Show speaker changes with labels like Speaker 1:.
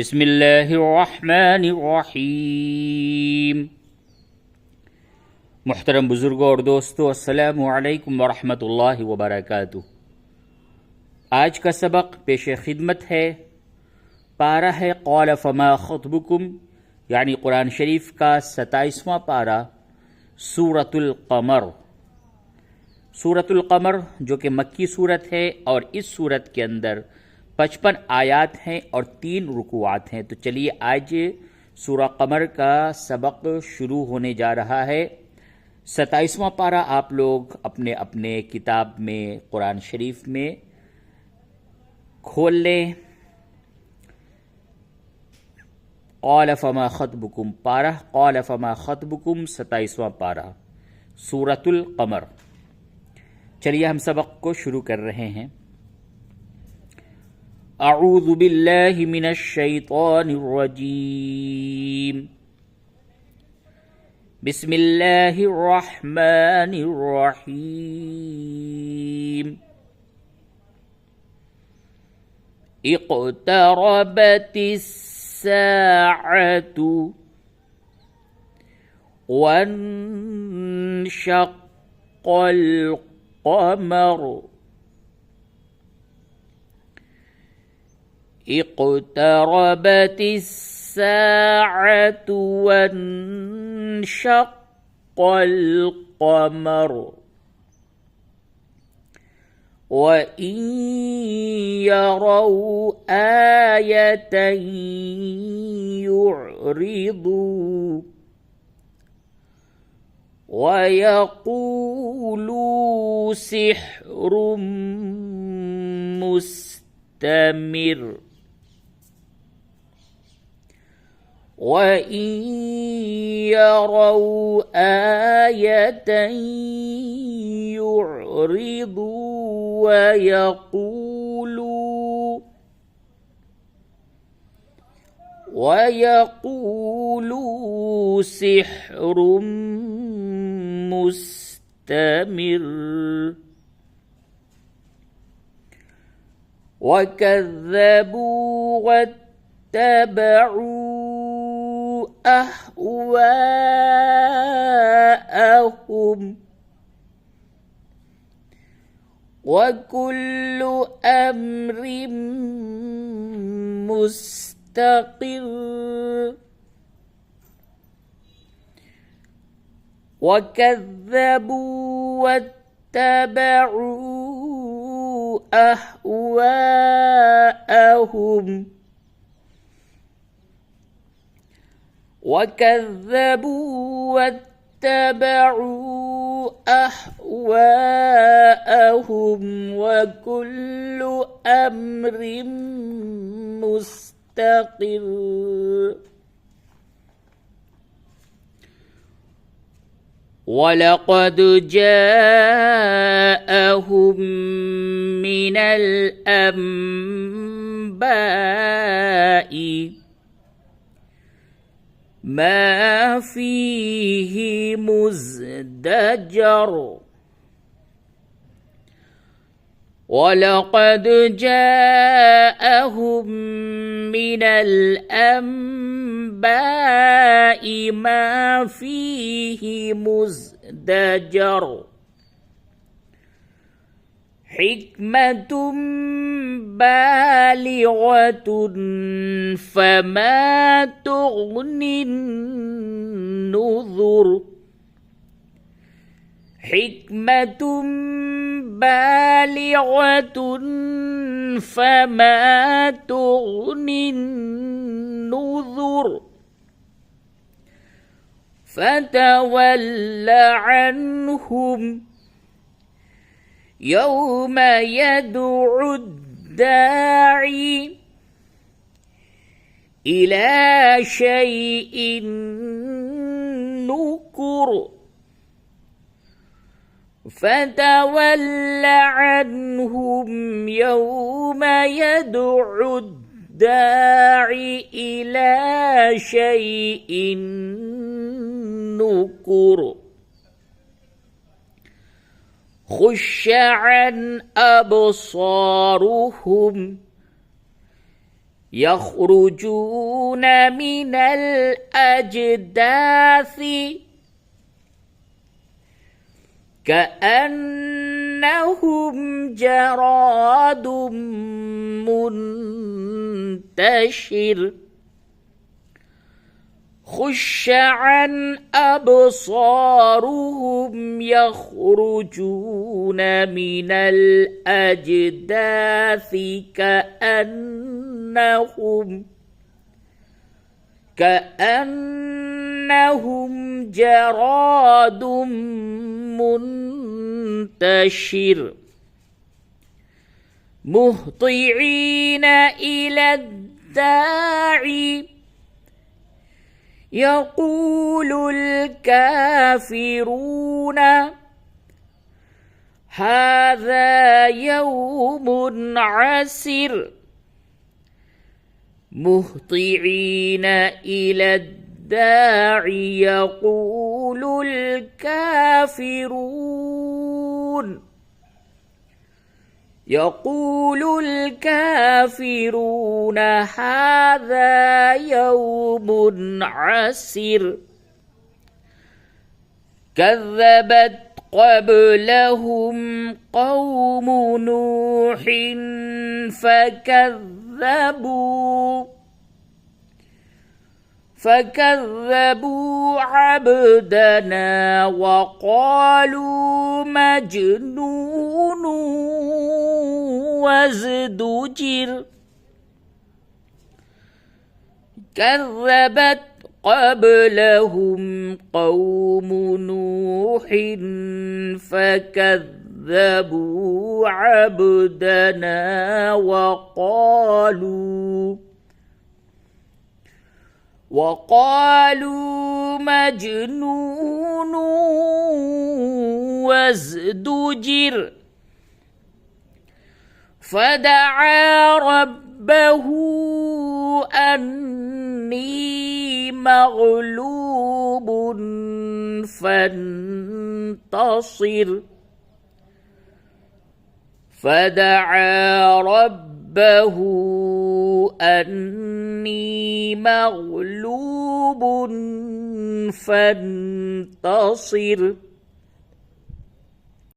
Speaker 1: बिस्मिल्लाहिर्रहमानिर्रहीम। मुहतरम बुजुर्गों और दोस्तों, अस्सलामु अलैकुम वरहमतुल्लाहि वबरकातुह। आज का सबक पेश खिदमत है। पारा है क़ाल फमा ख़ुतबुकुम, यानी कुरान शरीफ का 27वां पारा, सूरतुल क़मर। सूरतुल क़मर जो कि मक्की सूरत है और इस सूरत के अंदर 55 आयात हैं और 3 रुकुआत हैं। तो चलिए आज सूरह क़मर का सबक शुरू होने जा रहा है। 27वां पारा आप लोग अपने अपने किताब में, कुरान शरीफ में खोल लें। क़ाल फमा ख़तबुकुम पारा, क़ाल फमा ख़तबुकुम 27वां पारा, सूरतुल क़मर। चलिए हम सबक को शुरू कर रहे हैं। अऊज़ु बिल्लाहि मिनश शैतानिर रजीम। बिस्मिल्लाहिर रहमानिर रहीम। इक़्तरबतिस साअतु वन्शक़्क़ल क़मर। इक़्तरबतिस साअतु वन्शक़्क़ल क़मर। वइन यरौ आयतन युरिदू वयक़ूलू सिह्रुम मुस्तमिर। वइन यरौ आयतन युरिदू वयक़ूलू सिह्रुम मुस्तमिर। वकज़्ज़बू वत्तबऊ अहवाअहुम वकुल्लु अम्रिन मुस्तक़िर। वकज़्ज़बू वत्तबऊ अहवाअहुम वकज़्ज़बू वत्तबऊ अहवाअहुम वकुल्लु अम्रिन मुस्तक़िर। वलक़द जाअहुम मिनल अंबाइ मा फ़ीहि मुज़्दजर। वलक़द जाअहुम मिनल अंबाइ मा फ़ीहि मुज़्दजर। हिक्मतुम बालिग़तुन फमा तुग़निन नुज़ुर। हिक्मतुम बालिग़तुन फमा तुग़निन नुज़ुर। फ़तवल्ल अन्हुम यौम यदउद्दाई इला शैइन नुकुर। फ़तवल्ल अन्हुम यौम यदउद्दाई इला शैइन नुकुर। खुश्शअन अबसारुहुम يخرجون من الأجداث كأنهم جراد منتشر خشعا أبصارهم يخرجون من الأجداث كأنهم جراد منتشر مهطعين إلى الداعي يقول الكافرون هذا يوم عسر مهطعين إلى الداعي يقول الكافرون هذا يوم عسر كذبت قبلهم قوم نوح فكذبوا عبدنا وقالوا مجنون وازدجر كذبت قبلهم قوم نوح فكذبوا عبدنا وقالوا مجنون وازدجر فدعا ربه أني مغلوب فانتصر أني مغلوب فانتصر